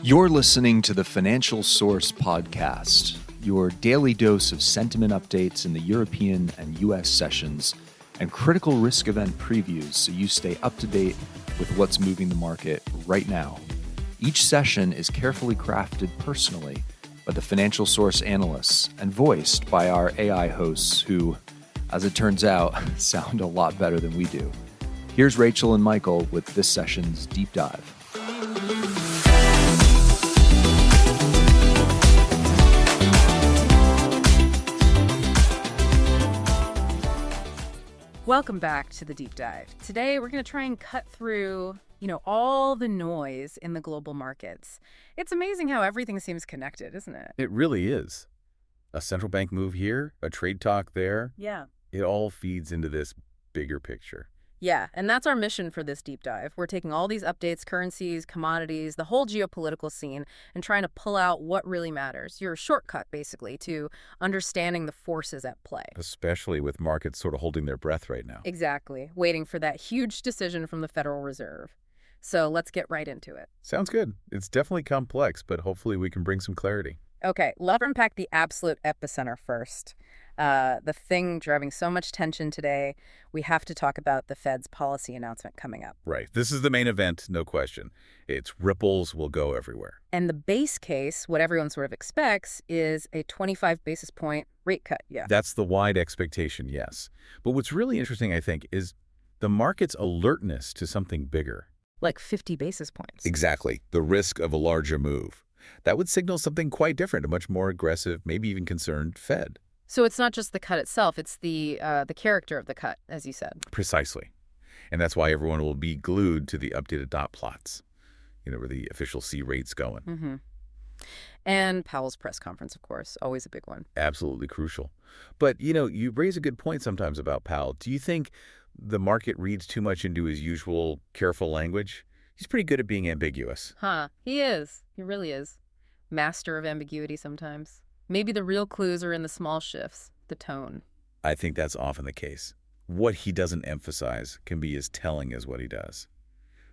You're listening to the Financial Source Podcast, your daily dose of sentiment updates in the European and U.S. sessions and critical risk event previews so you stay up to date with what's moving the market right now. Each session is carefully crafted personally by the Financial Source analysts and voiced by our AI hosts who, as it turns out, sound a lot better than we do. Here's Rachel and Michael with this session's deep dive. Welcome back to the deep dive. Today we're going to try and cut through, all the noise in the global markets. It's amazing how everything seems connected, isn't it? It really is. A central bank move here, a trade talk there. Yeah. It all feeds into this bigger picture. Yeah, and that's our mission for this deep dive. We're taking all these updates, currencies, commodities, the whole geopolitical scene, and trying to pull out what really matters. You're a shortcut, basically, to understanding the forces at play. Especially with markets sort of holding their breath right now. Exactly, waiting for that huge decision from the Federal Reserve. So let's get right into it. Sounds good. It's definitely complex, but hopefully we can bring some clarity. Okay, let's unpack the absolute epicenter first. The thing driving so much tension today, we have to talk about the Fed's policy announcement coming up. Right. This is the main event, no question. Its ripples will go everywhere. And the base case, what everyone sort of expects, is a 25 basis point rate cut, yeah. That's the wide expectation, yes. But what's really interesting, I think, is the market's alertness to something bigger. Like 50 basis points. Exactly. The risk of a larger move. That would signal something quite different, a much more aggressive, maybe even concerned Fed. So it's not just the cut itself, it's the character of the cut, as you said. Precisely. And that's why everyone will be glued to the updated dot plots, where the official C rate's going. Mm-hmm. And Powell's press conference, of course, always a big one. Absolutely crucial. But, you raise a good point sometimes about Powell. Do you think the market reads too much into his usual careful language? He's pretty good at being ambiguous. He is. He really is. Master of ambiguity sometimes. Maybe the real clues are in the small shifts, the tone. I think that's often the case. What he doesn't emphasize can be as telling as what he does.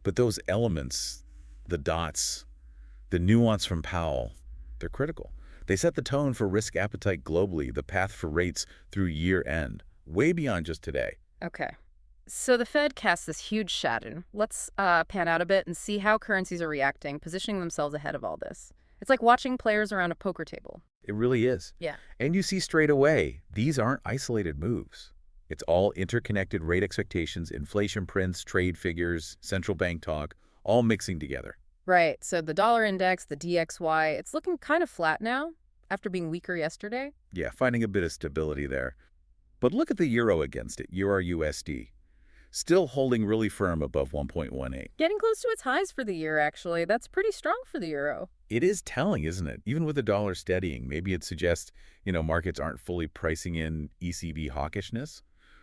But those elements, the dots, the nuance from Powell, they're critical. They set the tone for risk appetite globally, the path for rates through year end, way beyond just today. Okay. So the Fed casts this huge shadow. Let's pan out a bit and see how currencies are reacting, positioning themselves ahead of all this. It's like watching players around a poker table. It really is. Yeah. And you see straight away, these aren't isolated moves. It's all interconnected rate expectations, inflation prints, trade figures, central bank talk, all mixing together. Right. So the dollar index, the DXY, it's looking kind of flat now after being weaker yesterday. Yeah, finding a bit of stability there. But look at the euro against it, EUR/USD. Still holding really firm above 1.18. Getting close to its highs for the year, actually. That's pretty strong for the euro. It is telling, isn't it? Even with the dollar steadying, maybe it suggests, markets aren't fully pricing in ECB hawkishness,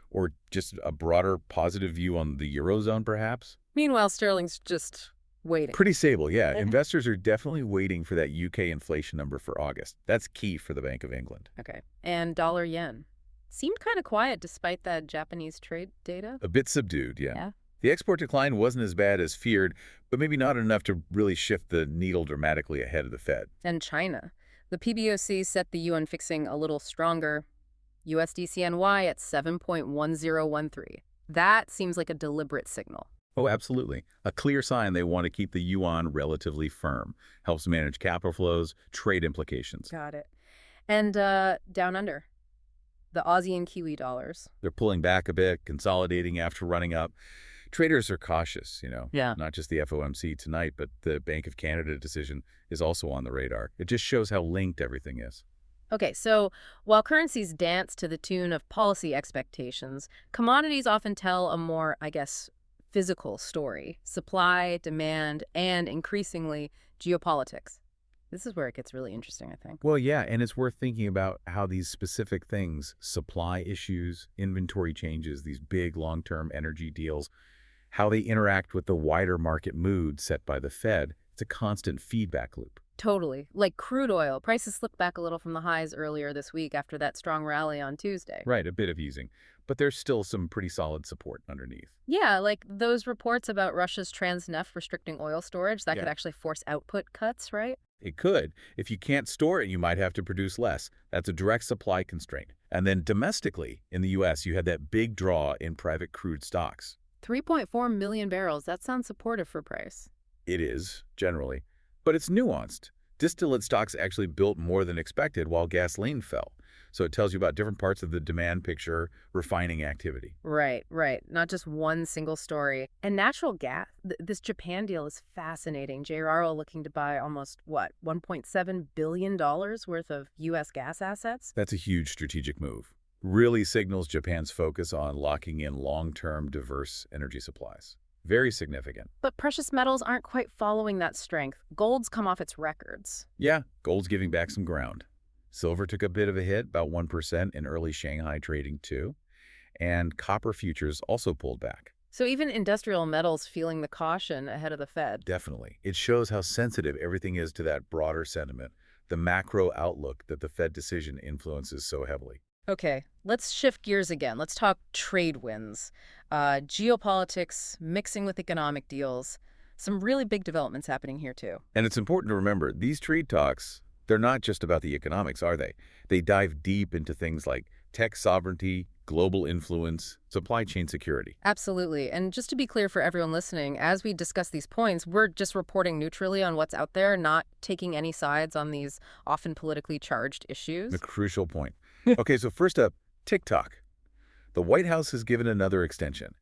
or just a broader positive view on the Eurozone, perhaps. Meanwhile, sterling's just waiting. Pretty stable, yeah. Investors are definitely waiting for that UK inflation number for August. That's key for the Bank of England. Okay. And dollar yen. Seemed kind of quiet despite that Japanese trade data. A bit subdued, yeah. The export decline wasn't as bad as feared, but maybe not enough to really shift the needle dramatically ahead of the Fed. And China. The PBoC set the yuan fixing a little stronger. USD-CNY at 7.1013. That seems like a deliberate signal. Oh, absolutely. A clear sign they want to keep the yuan relatively firm. Helps manage capital flows, trade implications. Got it. And down under. The Aussie and Kiwi dollars. They're pulling back a bit, consolidating after running up. Traders are cautious, Yeah. Not just the FOMC tonight, but the Bank of Canada decision is also on the radar. It just shows how linked everything is. Okay, so while currencies dance to the tune of policy expectations, commodities often tell a more, physical story. Supply, demand, and increasingly geopolitics. This is where it gets really interesting, I think. Well, yeah, and it's worth thinking about how these specific things, supply issues, inventory changes, these big long-term energy deals, how they interact with the wider market mood set by the Fed. It's a constant feedback loop. Totally. Like crude oil. Prices slipped back a little from the highs earlier this week after that strong rally on Tuesday. Right, a bit of easing. but there's still some pretty solid support underneath. Yeah, like those reports about Russia's Transneft restricting oil storage, that Yeah. could actually force output cuts, right? It could. If you can't store it, you might have to produce less. That's a direct supply constraint. And then domestically, in the U.S., you had that big draw in private crude stocks. 3.4 million barrels, that sounds supportive for price. It is, generally. But it's nuanced. Distillate stocks actually built more than expected while gasoline fell. So it tells you about different parts of the demand picture, refining activity. Right, right. Not just one single story. And natural gas, this Japan deal is fascinating. JERA looking to buy almost, what, $1.7 billion worth of U.S. gas assets? That's a huge strategic move. Really signals Japan's focus on locking in long-term, diverse energy supplies. Very significant. But precious metals aren't quite following that strength. Gold's come off its records. Yeah, gold's giving back some ground. Silver took a bit of a hit, about 1% in early Shanghai trading too. And copper futures also pulled back. So even industrial metals feeling the caution ahead of the Fed. Definitely. It shows how sensitive everything is to that broader sentiment, the macro outlook that the Fed decision influences so heavily. Okay, let's shift gears again. Let's talk trade wins. Geopolitics mixing with economic deals. Some really big developments happening here too. And it's important to remember, these trade talks, they're not just about the economics, are they? They dive deep into things like tech sovereignty, global influence, supply chain security. Absolutely. And just to be clear for everyone listening, as we discuss these points, we're just reporting neutrally on what's out there, not taking any sides on these often politically charged issues. The crucial point. Okay, so first up, TikTok. The White House has given another extension.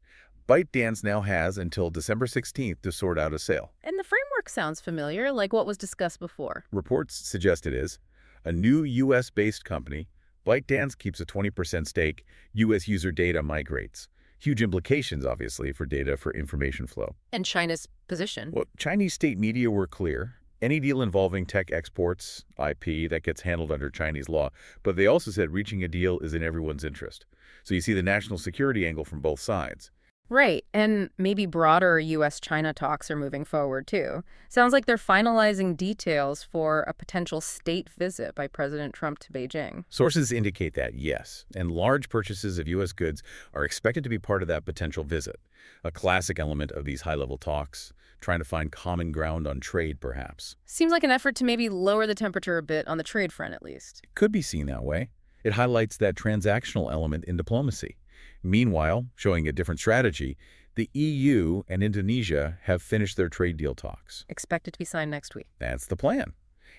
ByteDance now has until December 16th to sort out a sale. And the framework sounds familiar, like what was discussed before. Reports suggest it is. A new U.S.-based company, ByteDance keeps a 20% stake, U.S. user data migrates. Huge implications, obviously, for data for information flow. And China's position. Well, Chinese state media were clear. Any deal involving tech exports, IP, that gets handled under Chinese law. But they also said reaching a deal is in everyone's interest. So you see the national security angle from both sides. Right, and maybe broader U.S.-China talks are moving forward, too. Sounds like they're finalizing details for a potential state visit by President Trump to Beijing. Sources indicate that, yes, and large purchases of U.S. goods are expected to be part of that potential visit, a classic element of these high-level talks, trying to find common ground on trade, perhaps. Seems like an effort to maybe lower the temperature a bit on the trade front, at least. It could be seen that way. It highlights that transactional element in diplomacy. Meanwhile, showing a different strategy, the EU and Indonesia have finished their trade deal talks. Expected to be signed next week. That's the plan.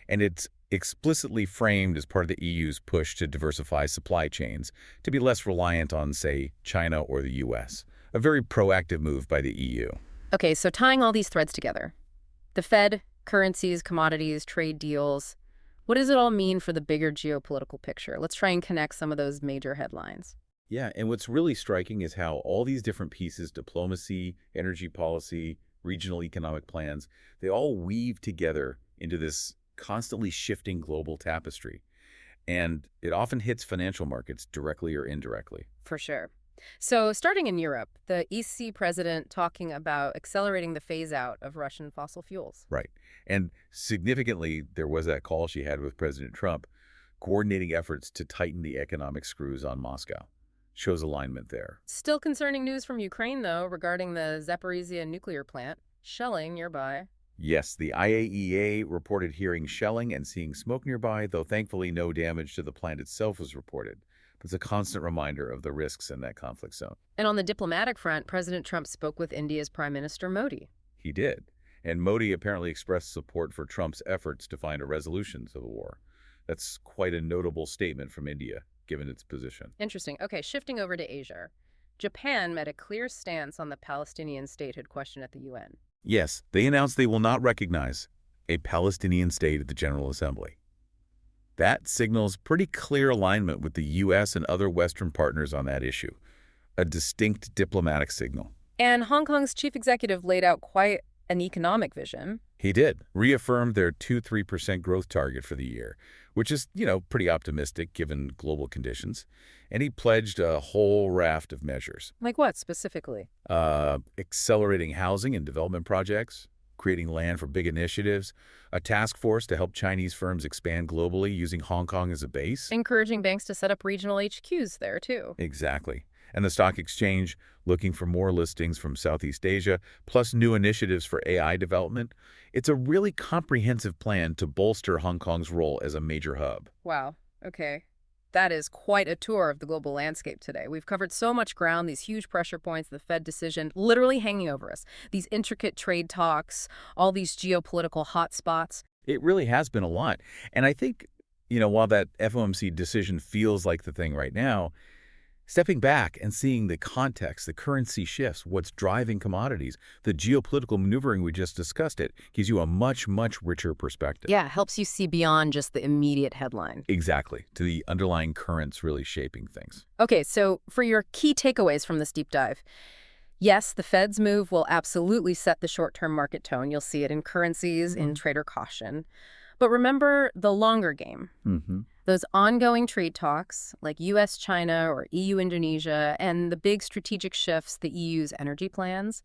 And it's explicitly framed as part of the EU's push to diversify supply chains, to be less reliant on, say, China or the U.S. A very proactive move by the EU. Okay, so tying all these threads together. The Fed, currencies, commodities, trade deals. What does it all mean for the bigger geopolitical picture? Let's try and connect some of those major headlines. Yeah, and what's really striking is how all these different pieces, diplomacy, energy policy, regional economic plans, they all weave together into this constantly shifting global tapestry. And it often hits financial markets directly or indirectly. For sure. So starting in Europe, the EC president talking about accelerating the phase-out of Russian fossil fuels. Right. And significantly, there was that call she had with President Trump, coordinating efforts to tighten the economic screws on Moscow. Shows alignment there. Still concerning news from Ukraine, though, regarding the Zaporizhia nuclear plant, shelling nearby. Yes, the IAEA reported hearing shelling and seeing smoke nearby, though thankfully no damage to the plant itself was reported. But it's a constant reminder of the risks in that conflict zone. And on the diplomatic front, President Trump spoke with India's Prime Minister Modi. He did. And Modi apparently expressed support for Trump's efforts to find a resolution to the war. That's quite a notable statement from India, given its position. Interesting. Okay, shifting over to Asia. Japan made a clear stance on the Palestinian statehood question at the UN. Yes, they announced they will not recognize a Palestinian state at the General Assembly. That signals pretty clear alignment with the U.S. and other Western partners on that issue, a distinct diplomatic signal. And Hong Kong's chief executive laid out quite an economic vision. He did, reaffirmed their 2-3% growth target for the year, which is, pretty optimistic given global conditions. And he pledged a whole raft of measures. Like what, specifically? Accelerating housing and development projects, creating land for big initiatives, a task force to help Chinese firms expand globally using Hong Kong as a base. Encouraging banks to set up regional HQs there, too. Exactly. And the stock exchange looking for more listings from Southeast Asia, plus new initiatives for AI development. It's a really comprehensive plan to bolster Hong Kong's role as a major hub. Wow. Okay. That is quite a tour of the global landscape today. We've covered so much ground, these huge pressure points, the Fed decision literally hanging over us, these intricate trade talks, all these geopolitical hotspots. It really has been a lot. And I think, while that FOMC decision feels like the thing right now, stepping back and seeing the context, the currency shifts, what's driving commodities, the geopolitical maneuvering we just discussed, it gives you a much, much richer perspective. Yeah, helps you see beyond just the immediate headline. Exactly, to the underlying currents really shaping things. Okay, so for your key takeaways from this deep dive, yes, the Fed's move will absolutely set the short-term market tone. You'll see it in currencies, in trader caution. But remember the longer game. Those ongoing trade talks, like U.S.-China or EU-Indonesia, and the big strategic shifts, the EU's energy plans,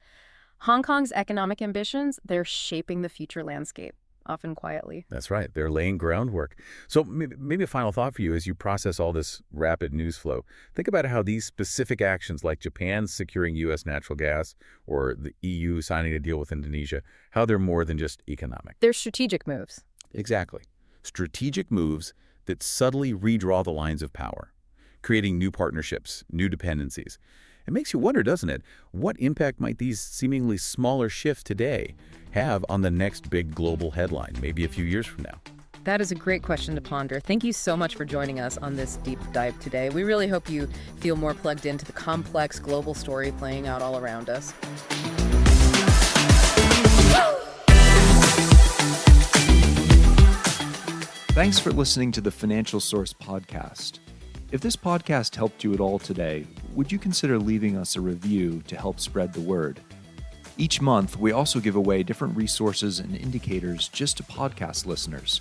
Hong Kong's economic ambitions, they're shaping the future landscape, often quietly. That's right. They're laying groundwork. So maybe a final thought for you as you process all this rapid news flow. Think about how these specific actions, like Japan securing U.S. natural gas or the EU signing a deal with Indonesia, how they're more than just economic. They're strategic moves. Exactly. Strategic moves that subtly redraw the lines of power, creating new partnerships, new dependencies. It makes you wonder, doesn't it? What impact might these seemingly smaller shifts today have on the next big global headline, maybe a few years from now? That is a great question to ponder. Thank you so much for joining us on this deep dive today. We really hope you feel more plugged into the complex global story playing out all around us. Thanks for listening to the Financial Source podcast. If this podcast helped you at all today, would you consider leaving us a review to help spread the word? Each month, we also give away different resources and indicators just to podcast listeners.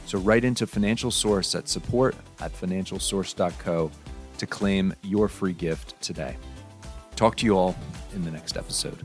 So write into Financial Source at support@financialsource.co to claim your free gift today. Talk to you all in the next episode.